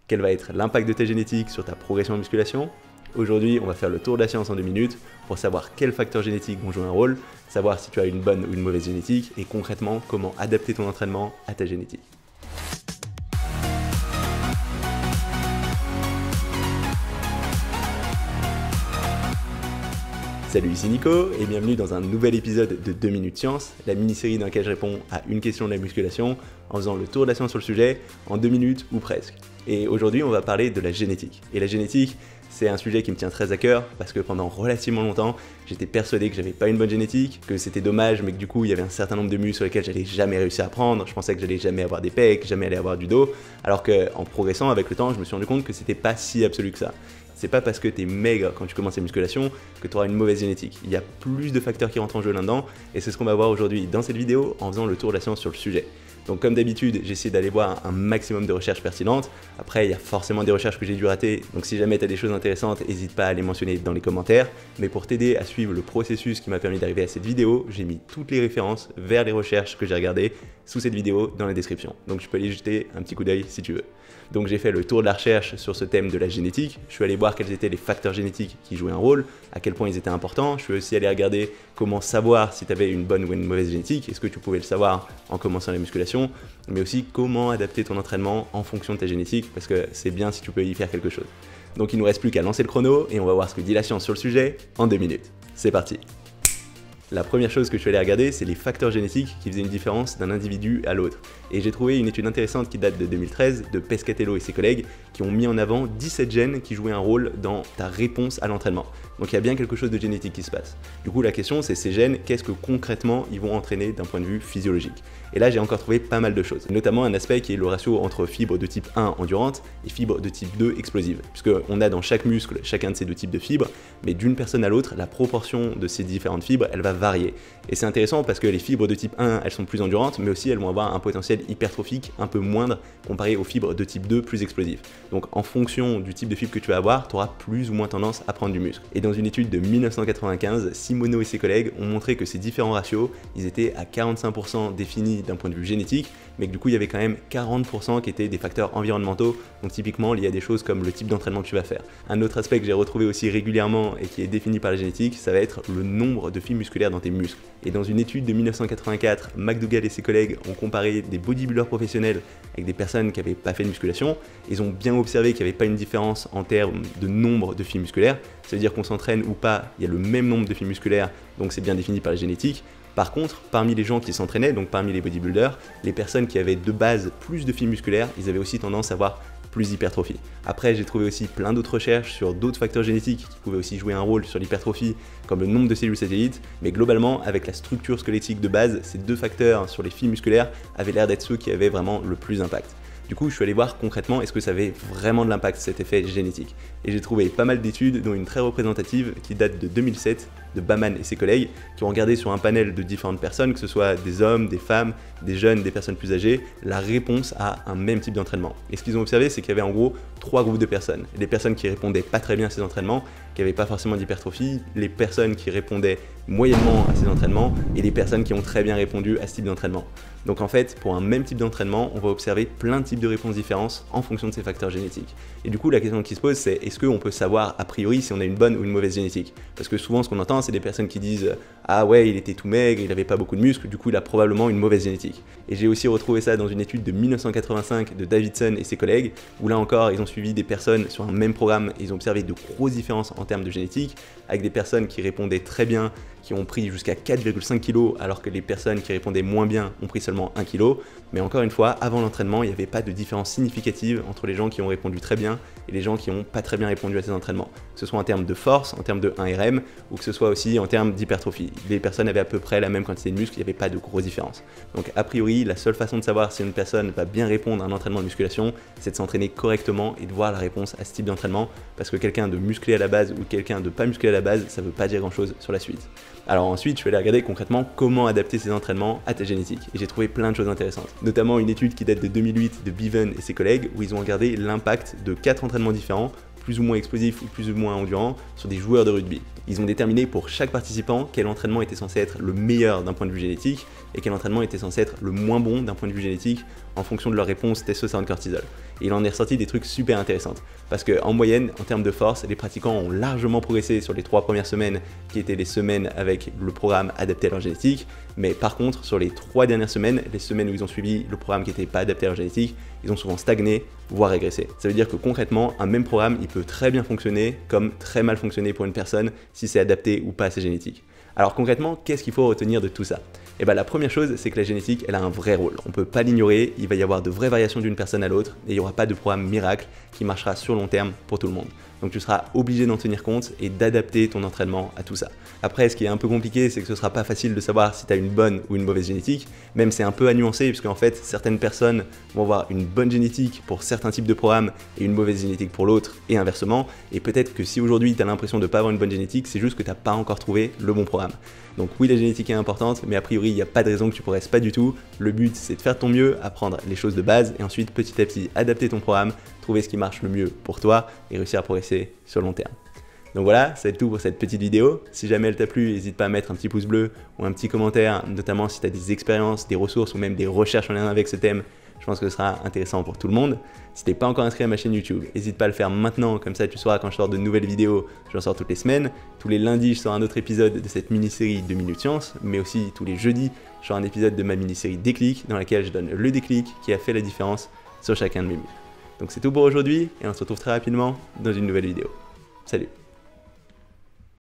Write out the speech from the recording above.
Quel va être l'impact de ta génétique sur ta progression en musculation? Aujourd'hui, on va faire le tour de la science en 2 minutes pour savoir quels facteurs génétiques vont jouer un rôle, savoir si tu as une bonne ou une mauvaise génétique et concrètement comment adapter ton entraînement à ta génétique. Salut, ici Nico et bienvenue dans un nouvel épisode de 2 minutes science, la mini-série dans laquelle je réponds à une question de la musculation en faisant le tour de la science sur le sujet en 2 minutes ou presque. Et aujourd'hui, on va parler de la génétique. Et la génétique, c'est un sujet qui me tient très à cœur parce que pendant relativement longtemps, j'étais persuadé que j'avais pas une bonne génétique, que c'était dommage, mais que du coup, il y avait un certain nombre de muscles sur lesquels j'allais jamais réussir à prendre. Je pensais que j'allais jamais avoir des pecs, jamais aller avoir du dos, alors qu'en progressant avec le temps, je me suis rendu compte que c'était pas si absolu que ça. C'est pas parce que tu es maigre quand tu commences la musculation que tu auras une mauvaise génétique. Il y a plus de facteurs qui rentrent en jeu là-dedans et c'est ce qu'on va voir aujourd'hui dans cette vidéo en faisant le tour de la science sur le sujet. Donc comme d'habitude, j'essaie d'aller voir un maximum de recherches pertinentes. Après, il y a forcément des recherches que j'ai dû rater, donc si jamais tu as des choses intéressantes, n'hésite pas à les mentionner dans les commentaires. Mais pour t'aider à suivre le processus qui m'a permis d'arriver à cette vidéo, j'ai mis toutes les références vers les recherches que j'ai regardées sous cette vidéo dans la description. Donc je peux aller jeter un petit coup d'œil si tu veux. Donc j'ai fait le tour de la recherche sur ce thème de la génétique, je suis allé voir quels étaient les facteurs génétiques qui jouaient un rôle, à quel point ils étaient importants, je suis aussi allé regarder comment savoir si tu avais une bonne ou une mauvaise génétique, est-ce que tu pouvais le savoir en commençant la musculation, mais aussi comment adapter ton entraînement en fonction de ta génétique, parce que c'est bien si tu peux y faire quelque chose. Donc il ne nous reste plus qu'à lancer le chrono et on va voir ce que dit la science sur le sujet en 2 minutes. C'est parti! La première chose que je suis allé regarder, c'est les facteurs génétiques qui faisaient une différence d'un individu à l'autre. Et j'ai trouvé une étude intéressante qui date de 2013 de Pescatello et ses collègues qui ont mis en avant 17 gènes qui jouaient un rôle dans ta réponse à l'entraînement. Donc il y a bien quelque chose de génétique qui se passe. Du coup, la question c'est ces gènes, qu'est-ce que concrètement ils vont entraîner d'un point de vue physiologique? Et là, j'ai encore trouvé pas mal de choses, notamment un aspect qui est le ratio entre fibres de type 1 endurante et fibres de type 2 explosive. Puisqu'on a dans chaque muscle chacun de ces deux types de fibres, mais d'une personne à l'autre, la proportion de ces différentes fibres, elle va varier. Et c'est intéressant parce que les fibres de type 1, elles sont plus endurantes, mais aussi elles vont avoir un potentiel hypertrophique un peu moindre comparé aux fibres de type 2 plus explosives. Donc en fonction du type de fibre que tu vas avoir, tu auras plus ou moins tendance à prendre du muscle. Et dans une étude de 1995, Simoneau et ses collègues ont montré que ces différents ratios, ils étaient à 45% définis d'un point de vue génétique, mais que du coup il y avait quand même 40% qui étaient des facteurs environnementaux, donc typiquement liés à des choses comme le type d'entraînement que tu vas faire. Un autre aspect que j'ai retrouvé aussi régulièrement et qui est défini par la génétique, ça va être le nombre de fibres musculaires dans tes muscles. Et dans une étude de 1984, McDougall et ses collègues ont comparé des bodybuilders professionnels avec des personnes qui n'avaient pas fait de musculation. Ils ont bien observé qu'il n'y avait pas une différence en termes de nombre de fibres musculaires. Ça veut dire qu'on s'entraîne ou pas, il y a le même nombre de fibres musculaires, donc c'est bien défini par la génétique. Par contre, parmi les gens qui s'entraînaient, donc parmi les bodybuilders, les personnes qui avaient de base plus de fibres musculaires, ils avaient aussi tendance à avoir plus d'hypertrophie. Après, j'ai trouvé aussi plein d'autres recherches sur d'autres facteurs génétiques qui pouvaient aussi jouer un rôle sur l'hypertrophie, comme le nombre de cellules satellites, mais globalement, avec la structure squelettique de base, ces deux facteurs sur les fibres musculaires avaient l'air d'être ceux qui avaient vraiment le plus d'impact. Du coup, je suis allé voir concrètement est-ce que ça avait vraiment de l'impact cet effet génétique. Et j'ai trouvé pas mal d'études, dont une très représentative qui date de 2007, de Baman et ses collègues, qui ont regardé sur un panel de différentes personnes, que ce soit des hommes, des femmes, des jeunes, des personnes plus âgées, la réponse à un même type d'entraînement. Et ce qu'ils ont observé, c'est qu'il y avait en gros 3 groupes de personnes. Les personnes qui répondaient pas très bien à ces entraînements, qui n'avaient pas forcément d'hypertrophie, les personnes qui répondaient moyennement à ces entraînements et les personnes qui ont très bien répondu à ce type d'entraînement. Donc en fait, pour un même type d'entraînement, on va observer plein de types de réponses différentes en fonction de ces facteurs génétiques. Et du coup, la question qui se pose, c'est est-ce qu'on peut savoir a priori si on a une bonne ou une mauvaise génétique? Parce que souvent, ce qu'on entend, c'est des personnes qui disent « Ah ouais, il était tout maigre, il n'avait pas beaucoup de muscles, du coup, il a probablement une mauvaise génétique. » Et j'ai aussi retrouvé ça dans une étude de 1985 de Davidson et ses collègues, où là encore, ils ont suivi des personnes sur un même programme et ils ont observé de grosses différences en termes de génétique, avec des personnes qui répondaient très bien, qui ont pris jusqu'à 4,5 kg, alors que les personnes qui répondaient moins bien ont pris seulement 1 kg. Mais encore une fois, avant l'entraînement, il n'y avait pas de différence significative entre les gens qui ont répondu très bien et les gens qui n'ont pas très bien répondu à ces entraînements. Que ce soit en termes de force, en termes de 1RM, ou que ce soit aussi en termes d'hypertrophie. Les personnes avaient à peu près la même quantité de muscles, il n'y avait pas de grosses différences. Donc a priori, la seule façon de savoir si une personne va bien répondre à un entraînement de musculation, c'est de s'entraîner correctement et de voir la réponse à ce type d'entraînement, parce que quelqu'un de musclé à la base ou quelqu'un de pas musclé à la base, ça ne veut pas dire grand-chose sur la suite. Alors ensuite, je vais aller regarder concrètement comment adapter ces entraînements à ta génétique. Et j'ai trouvé plein de choses intéressantes. Notamment une étude qui date de 2008 de Bevan et ses collègues, où ils ont regardé l'impact de 4 entraînements différents, plus ou moins explosifs ou plus ou moins endurants, sur des joueurs de rugby. Ils ont déterminé pour chaque participant quel entraînement était censé être le meilleur d'un point de vue génétique et quel entraînement était censé être le moins bon d'un point de vue génétique en fonction de leur réponse testostérone-cortisol. et il en est ressorti des trucs super intéressants. Parce qu'en moyenne, en termes de force, les pratiquants ont largement progressé sur les 3 premières semaines qui étaient les semaines avec le programme adapté à leur génétique, mais par contre sur les 3 dernières semaines, les semaines où ils ont suivi le programme qui n'était pas adapté à leur génétique, ils ont souvent stagné, voire régressé. Ça veut dire que concrètement, un même programme, il peut très bien fonctionner comme très mal fonctionner pour une personne si c'est adapté ou pas à sa génétique. Alors concrètement, qu'est-ce qu'il faut retenir de tout ça? Et bien la première chose, c'est que la génétique, elle a un vrai rôle. On ne peut pas l'ignorer, il va y avoir de vraies variations d'une personne à l'autre et il n'y aura pas de programme miracle qui marchera sur long terme pour tout le monde. Donc tu seras obligé d'en tenir compte et d'adapter ton entraînement à tout ça. Après, ce qui est un peu compliqué, c'est que ce ne sera pas facile de savoir si tu as une bonne ou une mauvaise génétique. Même c'est un peu à nuancer, puisque en fait, certaines personnes vont avoir une bonne génétique pour certains types de programmes et une mauvaise génétique pour l'autre, et inversement. Et peut-être que si aujourd'hui tu as l'impression de ne pas avoir une bonne génétique, c'est juste que tu n'as pas encore trouvé le bon programme. Donc oui, la génétique est importante, mais a priori, il n'y a pas de raison que tu progresses pas du tout. Le but, c'est de faire ton mieux, apprendre les choses de base, et ensuite, petit à petit, adapter ton programme, trouver ce qui marche le mieux pour toi, et réussir à progresser sur le long terme. Donc voilà, c'est tout pour cette petite vidéo. Si jamais elle t'a plu, n'hésite pas à mettre un petit pouce bleu ou un petit commentaire, notamment si tu as des expériences, des ressources ou même des recherches en lien avec ce thème. Je pense que ce sera intéressant pour tout le monde. Si tu n'es pas encore inscrit à ma chaîne YouTube, n'hésite pas à le faire maintenant, comme ça tu sauras quand je sors de nouvelles vidéos, j'en sors toutes les semaines. Tous les lundis, je sors un autre épisode de cette mini-série 2 minutes science, mais aussi tous les jeudis, je sors un épisode de ma mini-série Déclic, dans laquelle je donne le déclic qui a fait la différence sur chacun de mes muscles. Donc c'est tout pour aujourd'hui, et on se retrouve très rapidement dans une nouvelle vidéo. Salut!